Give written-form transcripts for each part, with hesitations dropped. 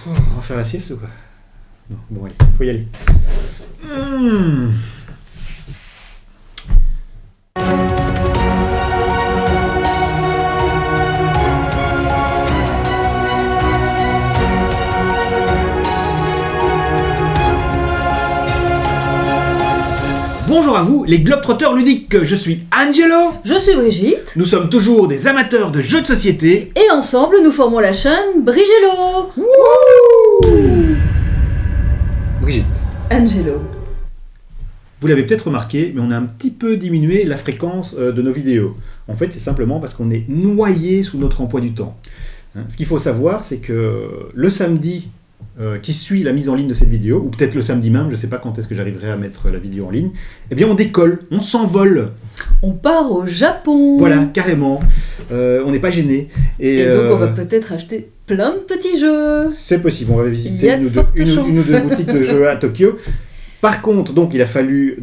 On va faire la sieste ou quoi? Non, bon allez, faut y aller. Bonjour à vous, les Globetrotters ludiques, je suis Angelo. Je suis Brigitte. Nous sommes toujours des amateurs de jeux de société. Et ensemble, nous formons la chaîne Brigello. Wouh! Brigitte. Angelo. Vous l'avez peut-être remarqué, mais on a un petit peu diminué la fréquence de nos vidéos. En fait, c'est simplement parce qu'on est noyé sous notre emploi du temps. Ce qu'il faut savoir, c'est que le samedi qui suit la mise en ligne de cette vidéo, ou peut-être le samedi même, je ne sais pas quand est-ce que j'arriverai à mettre la vidéo en ligne, eh bien on décolle, on s'envole. On part au Japon. Voilà, carrément. On n'est pas gêné. Et donc on va peut-être acheter plein de petits jeux. C'est possible, on va visiter une ou chances. deux boutiques de jeux à Tokyo. Par contre, donc, il a fallu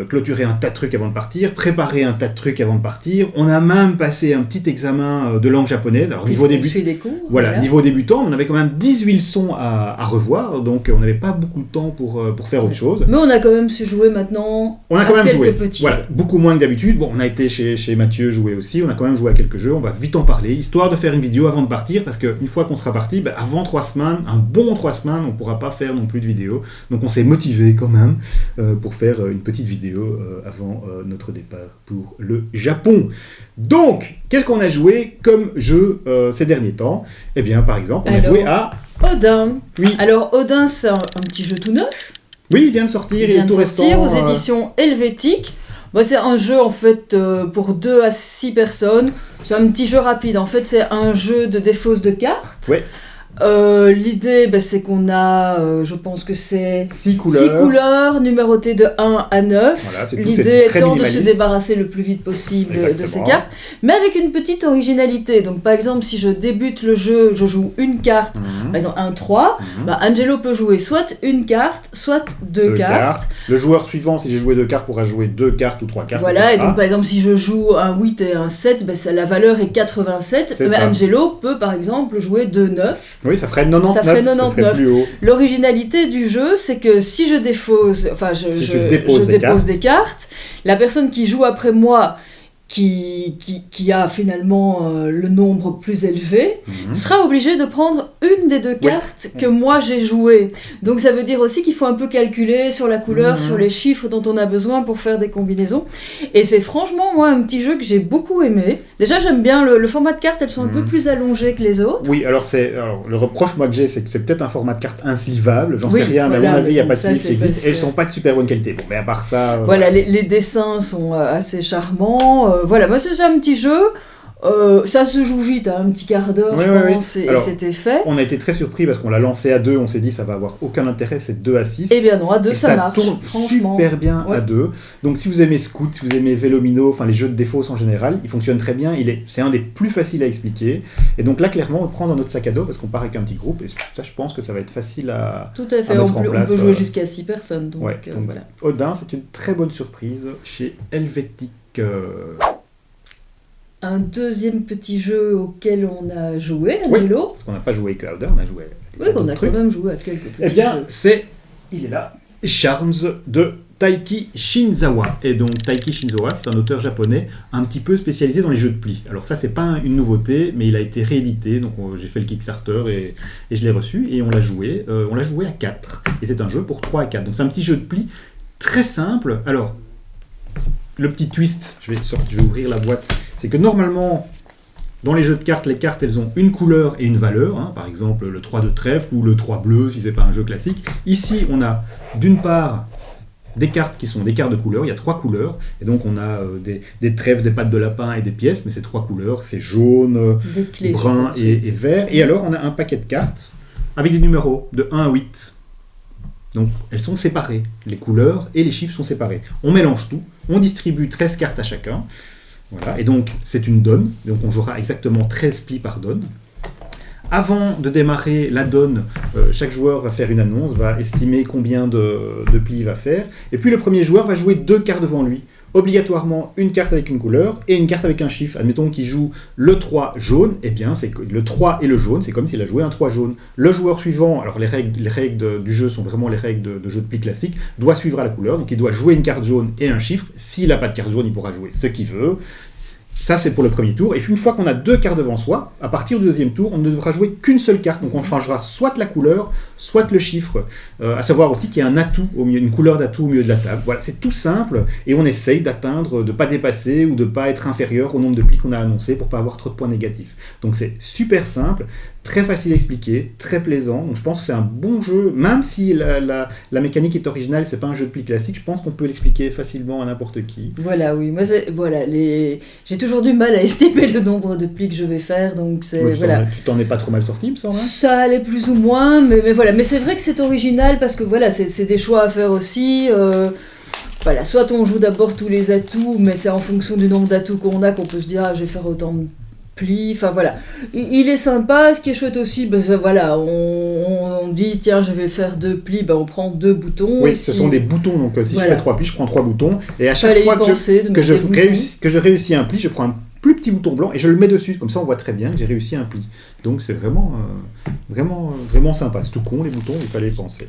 clôturer un tas de trucs avant de partir, préparer un tas de trucs avant de partir. On a même passé un petit examen de langue japonaise. Alors, niveau débutant. Voilà, niveau débutant, on avait quand même 18 leçons à revoir, donc on n'avait pas beaucoup de temps pour faire autre chose. Mais on a quand même su jouer maintenant. On a quand même joué. Petits voilà, beaucoup moins que d'habitude. Bon, on a été chez Mathieu jouer aussi, on a quand même joué à quelques jeux, on va vite en parler, histoire de faire une vidéo avant de partir, parce qu'une fois qu'on sera parti, avant 3 semaines, un bon 3 semaines, on ne pourra pas faire non plus de vidéo. Donc on s'est motivé quand même pour faire une petite vidéo avant notre départ pour le Japon. Donc, qu'est-ce qu'on a joué comme jeu ces derniers temps? Eh bien, par exemple, on a joué à... Odin. Oui. Alors, Odin, c'est un petit jeu tout neuf. Oui, il vient de sortir, il est tout restant. Il vient de sortir aux éditions Helvétique. Bah, c'est un jeu, en fait, pour 2 à 6 personnes. C'est un petit jeu rapide. En fait, c'est un jeu de défausse de cartes. Ouais. L'idée, c'est qu'on a, je pense que c'est 6 couleurs numérotées de 1 à 9. Voilà, l'idée étant de se débarrasser le plus vite possible de ces cartes, mais avec une petite originalité. Donc par exemple, si je débute le jeu, je joue une carte, par exemple un 3, Angelo peut jouer soit une carte, soit deux cartes. Le joueur suivant, si j'ai joué 2 cartes, pourra jouer 2 cartes ou 3 cartes. Voilà, et donc par exemple, si je joue un 8 et un 7, la valeur est 87, mais Angelo peut par exemple jouer 2 9. Oui, ça ferait 99, ça serait plus haut. L'originalité du jeu, c'est que si je dépose, je dépose des cartes, la personne qui joue après moi, qui a finalement le nombre plus élevé, sera obligé de prendre une des 2 cartes que moi j'ai jouées. Donc ça veut dire aussi qu'il faut un peu calculer sur la couleur, sur les chiffres dont on a besoin pour faire des combinaisons. Et c'est franchement, moi, un petit jeu que j'ai beaucoup aimé. Déjà, j'aime bien le format de cartes, elles sont un peu plus allongées que les autres. Oui, alors le reproche moi que j'ai, c'est que c'est peut-être un format de carte inslivable, j'en sais rien, mais à mon avis, il n'y a pas de livre qui existe, et elles ne sont pas de super bonne qualité. Bon, mais à part ça... Voilà, les dessins sont assez charmants. Voilà, moi c'est un petit jeu, ça se joue vite, un petit quart d'heure je pense, et c'était fait. On a été très surpris parce qu'on l'a lancé à 2, on s'est dit ça va avoir aucun intérêt, c'est 2 à 6. Eh bien non, à 2 ça marche, tourne super bien à 2. Donc si vous aimez Scout, si vous aimez Vélomino, enfin les jeux de défausse en général, il fonctionne très bien, c'est un des plus faciles à expliquer. Et donc là clairement on le prend dans notre sac à dos parce qu'on part avec un petit groupe, et ça je pense que ça va être facile à tout à fait, mettre en place. On peut jouer jusqu'à 6 personnes. Donc, donc voilà. Odin, c'est une très bonne surprise chez Helvétique. Un deuxième petit jeu auquel on a joué, Angelo. Oui, parce qu'on n'a pas joué que à Odin, on a joué à oui, on a quand même joué à quelques petits jeux. Eh bien, il est là, Charms de Taiki Shinzawa. Et donc, Taiki Shinzawa, c'est un auteur japonais un petit peu spécialisé dans les jeux de pli. Alors ça, c'est pas une nouveauté, mais il a été réédité. Donc, j'ai fait le Kickstarter et je l'ai reçu et on l'a joué. On l'a joué à 4. Et c'est un jeu pour 3 à 4. Donc, c'est un petit jeu de pli très simple. Alors, le petit twist, je vais ouvrir la boîte, c'est que normalement, dans les jeux de cartes, les cartes, elles ont une couleur et une valeur, par exemple le 3 de trèfle ou le 3 bleu, si c'est pas un jeu classique. Ici, on a d'une part des cartes qui sont des cartes de couleurs, il y a 3 couleurs, et donc on a des trèfles, des pattes de lapin et des pièces, mais c'est 3 couleurs, c'est jaune, brun et vert. Et alors, on a un paquet de cartes avec des numéros de 1 à 8. Donc, elles sont séparées. Les couleurs et les chiffres sont séparés. On mélange tout. On distribue 13 cartes à chacun. Voilà. Et donc, c'est une donne. Donc, on jouera exactement 13 plis par donne. Avant de démarrer la donne, chaque joueur va faire une annonce, va estimer combien de plis il va faire. Et puis, le premier joueur va jouer 2 cartes devant lui. obligatoirement une carte avec une couleur et une carte avec un chiffre. Admettons qu'il joue le 3 jaune, eh bien c'est le 3 et le jaune, c'est comme s'il a joué un 3 jaune. Le joueur suivant, alors les règles du jeu sont vraiment les règles de jeu de pli classique, doit suivre à la couleur, donc il doit jouer une carte jaune et un chiffre. S'il n'a pas de carte jaune, il pourra jouer ce qu'il veut. Ça, c'est pour le premier tour. Et puis, une fois qu'on a 2 cartes devant soi, à partir du deuxième tour, on ne devra jouer qu'une seule carte. Donc, on changera soit la couleur, soit le chiffre. À savoir aussi qu'il y a un atout au milieu, une couleur d'atout au milieu de la table. Voilà, c'est tout simple. Et on essaye d'atteindre, de ne pas dépasser ou de ne pas être inférieur au nombre de plis qu'on a annoncé pour ne pas avoir trop de points négatifs. Donc, c'est super simple, très facile à expliquer, très plaisant. Donc, je pense que c'est un bon jeu. Même si la mécanique est originale, c'est pas un jeu de pli classique, je pense qu'on peut l'expliquer facilement à n'importe qui. Voilà, oui. Moi, j'ai toujours du mal à estimer le nombre de plis que je vais faire, donc c'est tu t'en es pas trop mal sorti, me semble. Ça allait plus ou moins, mais voilà. Mais c'est vrai que c'est original parce que voilà, c'est des choix à faire aussi. Voilà, soit on joue d'abord tous les atouts, mais c'est en fonction du nombre d'atouts qu'on a qu'on peut se dire je vais faire autant de plis. Enfin voilà, il est sympa. Ce qui est chouette aussi, voilà, on dit tiens je vais faire 2 plis, on prend 2 boutons. Oui, ce sont des boutons, donc si je fais 3 plis, je prends 3 boutons. Et à chaque fois que je réussis un pli, je prends un plus petit bouton blanc et je le mets dessus, comme ça on voit très bien que j'ai réussi un pli. Donc c'est vraiment sympa. C'est tout con les boutons, il fallait y penser.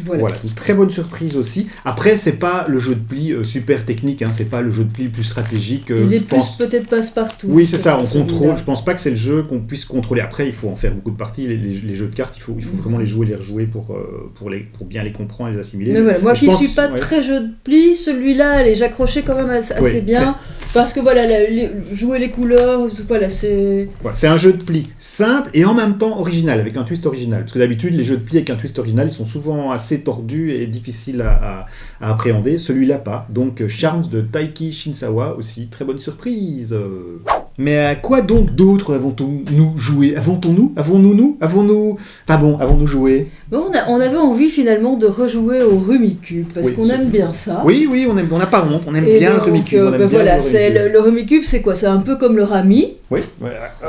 Voilà, une très bonne surprise aussi. Après, c'est pas le jeu de pli super technique, c'est pas le jeu de pli le plus stratégique. Il est plus peut-être passe-partout. Oui, c'est ça, on contrôle. Je pense pas que c'est le jeu qu'on puisse contrôler. Après, il faut en faire beaucoup de parties. Les jeux de cartes, il faut vraiment les jouer, les rejouer pour bien les comprendre et les assimiler. Mais voilà, moi qui suis pas très jeu de pli, celui-là, j'accrochais quand même assez bien. Parce que voilà, jouer les couleurs, voilà, c'est... Voilà, c'est un jeu de pli simple et en même temps original, avec un twist original. Parce que d'habitude, les jeux de pli avec un twist original, ils sont souvent assez tordus et difficiles à appréhender. Celui-là, pas. Donc, Charms de Taiki Shinzawa aussi, très bonne surprise. Mais à quoi donc d'autre avons-nous joué ? Avons-nous joué ? On avait envie finalement de rejouer au Rummikub, parce qu'on aime bien ça. Oui, on n'a pas honte, on aime bien le Rummikub. Le Rummikub, c'est quoi ? C'est un peu comme le Rami. Oui.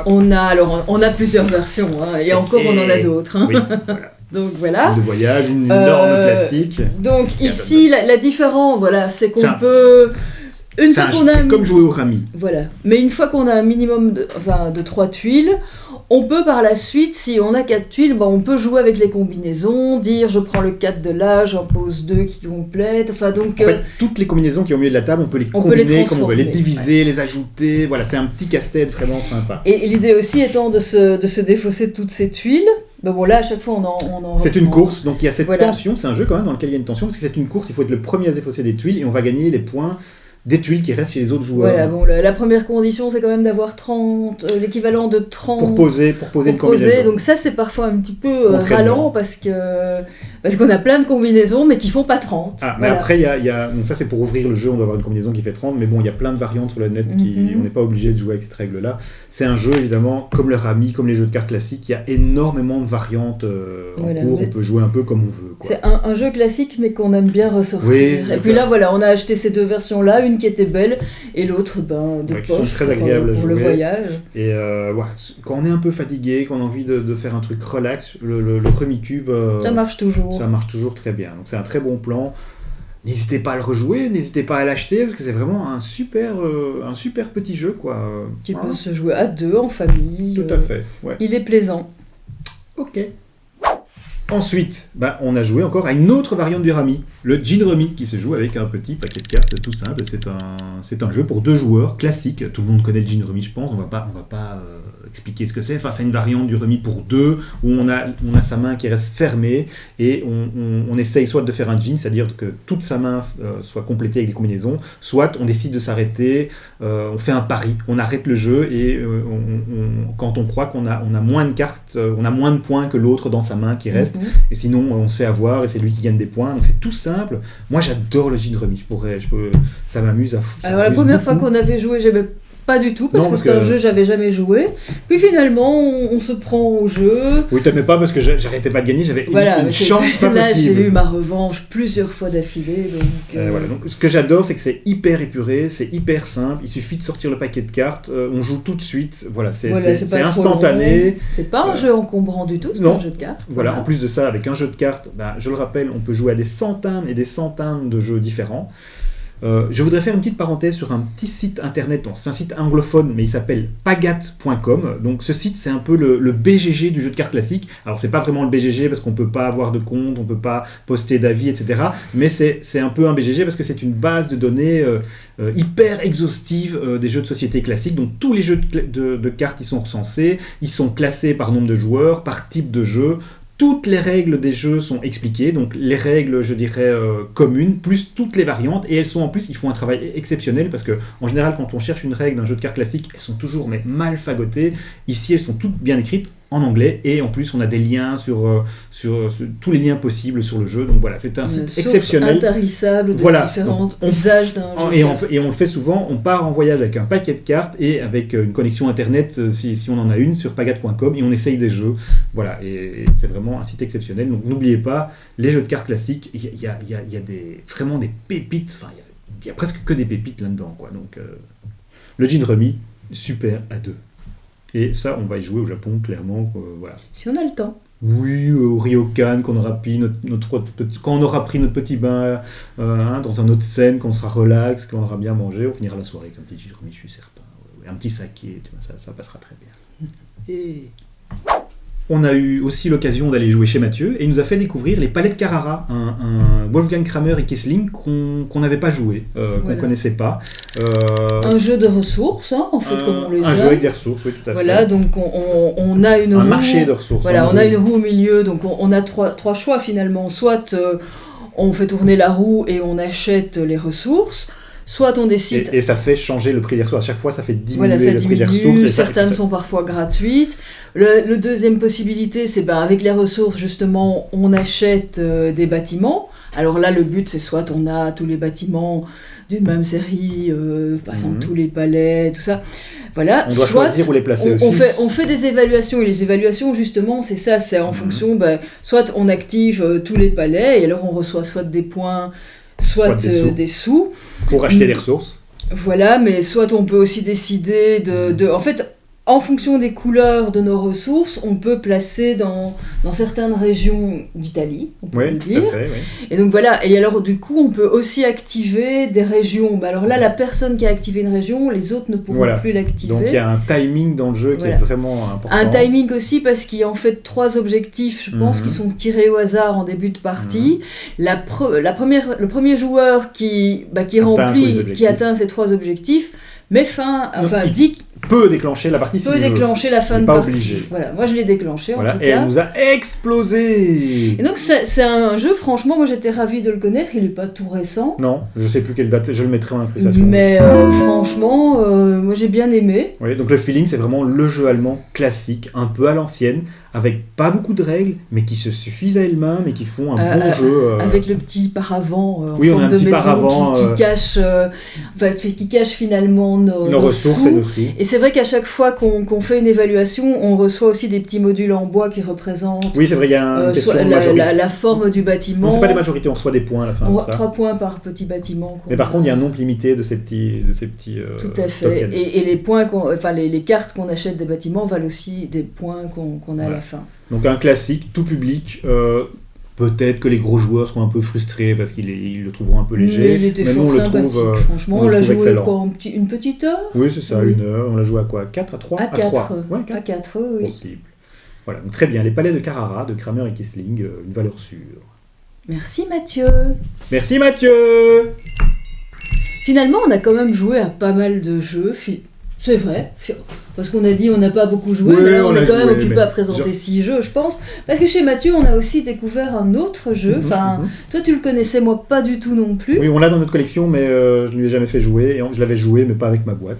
On a plusieurs versions, et encore on en a d'autres. Oui, voilà. Donc voilà. De voyage, une norme classique. Donc ici, la différence, c'est qu'on peut... C'est comme jouer au Rami. Voilà. Mais une fois qu'on a un minimum de 3 tuiles, on peut par la suite, si on a 4 tuiles, on peut jouer avec les combinaisons, dire je prends le 4 de là, j'en pose 2 qui complètent. En fait, toutes les combinaisons qui sont au milieu de la table, on peut les combiner comme on veut, les diviser, les ajouter. Voilà, c'est un petit casse-tête vraiment sympa. Et l'idée aussi étant de se défausser de toutes ces tuiles. Là, à chaque fois, on en c'est une course, donc il y a cette tension. C'est un jeu quand même dans lequel il y a une tension, parce que c'est une course, il faut être le premier à se défausser des tuiles et on va gagner les points des tuiles qui restent chez les autres joueurs. Voilà, la première condition, c'est quand même d'avoir 30, l'équivalent de 30... Pour poser une combinaison. Donc ça, c'est parfois un petit peu ralent, parce qu'on a plein de combinaisons, mais qui font pas 30. Mais après, donc ça, c'est pour ouvrir le jeu, on doit avoir une combinaison qui fait 30, mais il y a plein de variantes sur la net, on n'est pas obligé de jouer avec cette règle-là. C'est un jeu, évidemment, comme le Rami, comme les jeux de cartes classiques, il y a énormément de variantes en cours, on peut jouer un peu comme on veut. C'est un jeu classique, mais qu'on aime bien ressortir. Oui, et puis là, on a acheté ces 2 versions-là, une qui était belle et l'autre de poche, qui sont très agréables à jouer. Pour le voyage. Et quand on est un peu fatigué, qu'on a envie de faire un truc relax, le Rummikub ça marche toujours très bien. Donc c'est un très bon plan. N'hésitez pas à le rejouer, n'hésitez pas à l'acheter, parce que c'est vraiment un super petit jeu qui peut se jouer à 2 en famille. Tout à fait. Il est plaisant. Ok. Ensuite, on a joué encore à une autre variante du Rami, le Gin Rummy, qui se joue avec un petit paquet de cartes tout simple. C'est un jeu pour 2 joueurs, classique. Tout le monde connaît le Gin Rummy, je pense. On va pas expliquer ce que c'est. C'est une variante du Rummy pour 2, où on a sa main qui reste fermée, et on essaye soit de faire un gin, c'est-à-dire que toute sa main soit complétée avec des combinaisons, soit on décide de s'arrêter, on fait un pari, on arrête le jeu, et quand on croit qu'on a moins de cartes, on a moins de points que l'autre dans sa main qui reste, et sinon on se fait avoir et c'est lui qui gagne des points. Donc c'est tout simple. Moi j'adore le Gin Rummy, ça m'amuse à fou. Alors la première fois qu'on avait joué, j'aimais pas du tout, parce que c'est un jeu que j'avais jamais joué. Puis finalement, on se prend au jeu. Oui, t'aimais pas parce que j'arrêtais pas de gagner, j'avais une chance pas là, possible. J'ai eu ma revanche plusieurs fois d'affilée. Donc, ce que j'adore, c'est que c'est hyper épuré, c'est hyper simple. Il suffit de sortir le paquet de cartes, on joue tout de suite. C'est instantané. C'est pas un jeu encombrant du tout, c'est un jeu de cartes. Voilà, en plus de ça, avec un jeu de cartes, je le rappelle, on peut jouer à des centaines et des centaines de jeux différents. Je voudrais faire une petite parenthèse sur un petit site internet, c'est un site anglophone, mais il s'appelle pagat.com. Donc ce site, c'est un peu le BGG du jeu de cartes classique. Alors c'est pas vraiment le BGG parce qu'on peut pas avoir de compte, on peut pas poster d'avis, etc. Mais c'est un peu un BGG parce que c'est une base de données hyper exhaustive des jeux de société classiques. Donc tous les jeux de cartes qui sont recensés, ils sont classés par nombre de joueurs, par type de jeu. Toutes les règles des jeux sont expliquées, donc les règles, je dirais, communes, plus toutes les variantes, et elles sont en plus, ils font un travail exceptionnel, parce que en général, quand on cherche une règle d'un jeu de cartes classique, elles sont toujours mal fagotées. Ici, elles sont toutes bien écrites en anglais, et en plus, on a des liens sur tous les liens possibles sur le jeu, donc voilà, c'est un site exceptionnel. Intarissable de différents usages d'un jeu de cartes. Et on le fait souvent, on part en voyage avec un paquet de cartes, et avec une connexion internet, si on en a une, sur pagat.com, et on essaye des jeux, voilà, et c'est vraiment un site exceptionnel, donc n'oubliez pas, les jeux de cartes classiques, il y a vraiment des pépites, enfin, il y a presque que des pépites là-dedans, quoi, donc le Gin Rummy, super à deux. Et ça, on va y jouer au Japon, clairement. Voilà. Si on a le temps. Oui, au Ryokan, quand on aura pris quand on aura pris notre petit bain dans un autre scène, quand on sera relax, quand on aura bien mangé, on finira la soirée avec un petit Gin Rummy, je suis certain. Ouais. Un petit saké, ça passera très bien. Et on a eu aussi l'occasion d'aller jouer chez Mathieu, et il nous a fait découvrir les Palais de Carrara, un Wolfgang Kramer et Kessling qu'on n'avait pas joué, qu'on ne connaissait pas. Un jeu de ressources, en fait, comme on les a. Un jeu avec des ressources, oui, tout à fait. Voilà, donc on a une roue. Un marché de ressources. Voilà, on a une roue au milieu, donc on a trois choix finalement. Soit on fait tourner la roue et on achète les ressources, soit on décide... Et ça fait changer le prix des ressources. À chaque fois, ça fait diminuer le prix des ressources. Certaines sont parfois gratuites. Le deuxième possibilité, c'est avec les ressources, justement, on achète des bâtiments. Alors là, le but, c'est soit on a tous les bâtiments d'une même série, par exemple tous les palais, tout ça. Voilà. On doit choisir où les placer aussi. On fait des évaluations, et les évaluations, justement, c'est ça, c'est en fonction, soit on active tous les palais, et alors on reçoit soit des points, soit des sous. Pour acheter des ressources. Voilà, mais soit on peut aussi décider en fait, en fonction des couleurs de nos ressources, on peut placer dans certaines régions d'Italie, on peut le dire. Tout à fait, oui. Et donc voilà, et alors du coup, on peut aussi activer des régions. Alors là, la personne qui a activé une région, les autres ne pourront plus l'activer. Donc il y a un timing dans le jeu qui est vraiment important. Un timing aussi, parce qu'il y a en fait 3 objectifs, je pense, qui sont tirés au hasard en début de partie. Le premier joueur qui atteint ces 3 objectifs, met fin, peut déclencher la partie. Peut déclencher la fin de pas partie. Obligé. Voilà, moi je l'ai déclenché en tout cas. Et elle nous a explosé. Et donc c'est un jeu, franchement, moi j'étais ravie de le connaître. Il n'est pas tout récent. Non, je sais plus quelle date. Je le mettrai en incrustation. Mais franchement, moi j'ai bien aimé. Oui, donc le feeling, c'est vraiment le jeu allemand classique, un peu à l'ancienne, avec pas beaucoup de règles, mais qui se suffisent à elles-mêmes et qui font un bon jeu. Avec le petit paravent en on a forme un de petit maison paravent qui cache finalement nos ressources sous. Et nos sous. Et c'est vrai qu'à chaque fois qu'on fait une évaluation, on reçoit aussi des petits modules en bois qui représentent c'est vrai, il y a la forme du bâtiment. Non, c'est pas des majorités, on reçoit des points à la fin. 3 points par petit bâtiment. Mais par contre, il y a un nombre limité de ces petits tout à fait. Et les points, les cartes qu'on achète des bâtiments valent aussi des points qu'on a à la fin. Donc un classique, tout public. Peut-être que les gros joueurs seront un peu frustrés parce qu'ils le trouveront un peu léger. Mais il était fort sympathique, franchement. On l'a joué une petite heure. Oui, c'est ça, 1 heure. On l'a joué à quoi 4 à 3 À 4. Ouais, 4. À 4, oui. Possible. Voilà, donc très bien. Les palais de Carrara, de Kramer et Kessling, une valeur sûre. Merci Mathieu. Merci Mathieu. Finalement, on a quand même joué à pas mal de jeux. C'est vrai, parce qu'on a dit on n'a pas beaucoup joué, mais là on est quand même occupé à présenter 6 jeux, je pense. Parce que chez Mathieu, on a aussi découvert un autre jeu. Toi tu le connaissais, moi pas du tout non plus. Oui, on l'a dans notre collection, mais je ne lui ai jamais fait jouer. Et je l'avais joué, mais pas avec ma boîte.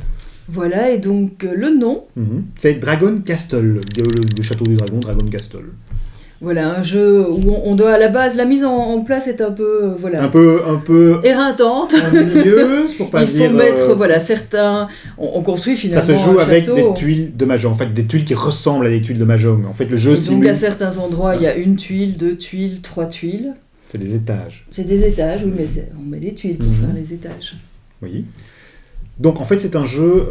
Voilà, et donc le nom c'est Dragon Castle, le château du dragon, Dragon Castle. Voilà, un jeu où on doit, à la base, la mise en place est un peu, un peu éreintante. Ennuyeuse, pour pas dire. Il faut mettre, certains. On construit finalement. Ça se joue avec château. des tuiles de mahjong, en fait, des tuiles qui ressemblent à des tuiles de mahjong. En fait, le jeu simule. Donc à certains endroits, il y a 1 tuile, 2 tuiles, 3 tuiles. C'est des étages. C'est des étages, oui, mais on met des tuiles pour faire les étages. Oui. Donc en fait c'est un jeu,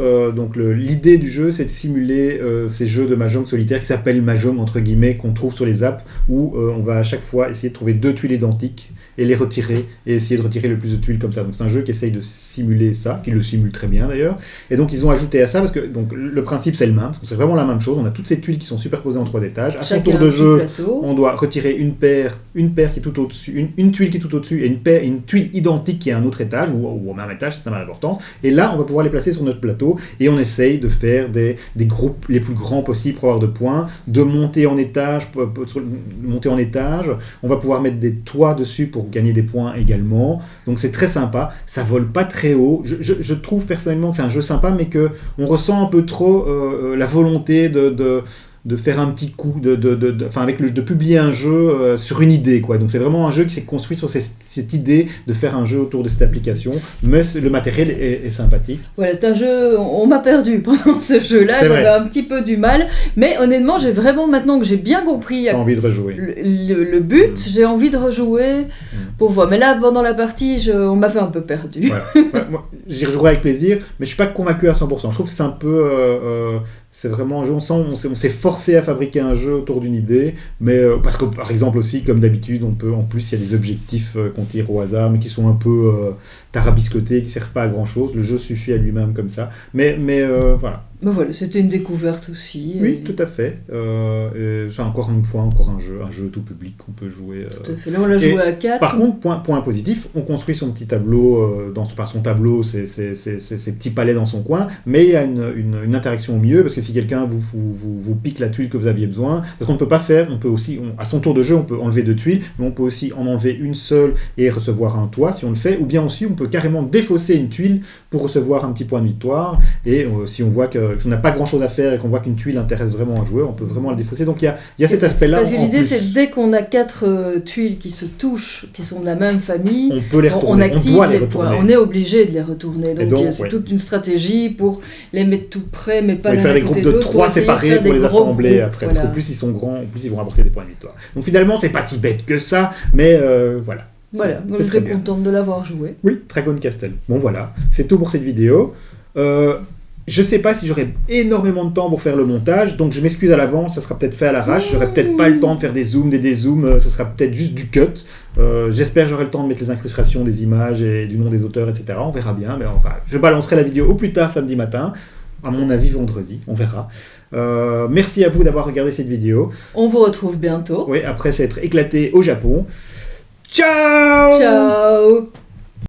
l'idée du jeu c'est de simuler ces jeux de Mahjong solitaire qui s'appellent Mahjong entre guillemets, qu'on trouve sur les apps, où on va à chaque fois essayer de trouver 2 tuiles identiques et les retirer, et essayer de retirer le plus de tuiles comme ça. Donc c'est un jeu qui essaye de simuler ça, qui le simule très bien d'ailleurs, et donc ils ont ajouté à ça, parce que donc, le principe c'est le même, c'est vraiment la même chose, on a toutes ces tuiles qui sont superposées en 3 étages, à son tour de jeu, on doit retirer une paire qui est tout au-dessus, une tuile qui est tout au-dessus, et une tuile identique qui est à un autre étage, ou au même étage, c'est ça l'importance, et là on va pouvoir les placer sur notre plateau, et on essaye de faire des groupes les plus grands possibles pour avoir de points, de monter en étage, on va pouvoir mettre des toits dessus pour gagner des points également, donc c'est très sympa, ça vole pas très haut, je trouve personnellement que c'est un jeu sympa, mais qu'on ressent un peu trop la volonté de faire un petit coup, de publier un jeu sur une idée, quoi. Donc c'est vraiment un jeu qui s'est construit sur cette idée de faire un jeu autour de cette application, mais le matériel est sympathique. Voilà, c'est un jeu, on m'a perdu pendant ce jeu-là, j'avais un petit peu du mal, mais honnêtement, j'ai vraiment, maintenant que j'ai bien compris envie de rejouer. Le but, j'ai envie de rejouer pour voir. Mais là, pendant la partie, on m'avait un peu perdu. Ouais, moi, j'y rejouerai avec plaisir, mais je suis pas convaincu à 100%. Je trouve que c'est un peu... c'est vraiment un jeu, on s'est forcé à fabriquer un jeu autour d'une idée, mais parce que par exemple aussi, comme d'habitude, en plus il y a des objectifs qu'on tire au hasard, mais qui sont un peu tarabiscotés, qui ne servent pas à grand chose. Le jeu suffit à lui-même comme ça, mais voilà. Ben voilà, c'était une découverte aussi. Oui, tout à fait. C'est encore une fois un jeu tout public qu'on peut jouer. Tout à fait. Là, on l'a joué à 4. Par contre, point positif, on construit son petit tableau, son tableau, ses petits palais dans son coin, mais il y a une interaction au milieu, parce que si quelqu'un vous pique la tuile que vous aviez besoin, parce qu'on ne peut pas faire, on peut aussi, à son tour de jeu, on peut enlever 2 tuiles, mais on peut aussi en enlever une seule et recevoir un toit, si on le fait, ou bien aussi, on peut carrément défausser une tuile pour recevoir un petit point de victoire, et si on voit qu'on n'a pas grand chose à faire et qu'on voit qu'une tuile intéresse vraiment un joueur, on peut vraiment la défausser. Donc il y a cet aspect-là. Parce que l'idée, c'est dès qu'on a 4 tuiles qui se touchent, qui sont de la même famille, on peut les retourner, on active les points. On est obligé de les retourner. Donc c'est toute une stratégie pour les mettre tout près, mais pas faire des groupes de 3 séparés pour les assembler après. Voilà. Parce qu'au plus ils sont grands, au plus ils vont apporter des points de victoire. Donc finalement, c'est pas si bête que ça, mais voilà. Voilà, moi j'étais contente de l'avoir joué. Oui, Dragon Castle. Bon voilà, c'est tout pour cette vidéo. Je sais pas si j'aurai énormément de temps pour faire le montage, donc je m'excuse à l'avance, ça sera peut-être fait à l'arrache, j'aurai peut-être pas le temps de faire des zooms, des dézooms, ça sera peut-être juste du cut. J'espère que j'aurai le temps de mettre les incrustations des images et du nom des auteurs, etc. On verra bien, mais enfin, je balancerai la vidéo au plus tard samedi matin, à mon avis vendredi, on verra. Merci à vous d'avoir regardé cette vidéo. On vous retrouve bientôt. Oui, après s'être éclaté au Japon. Ciao! Ciao!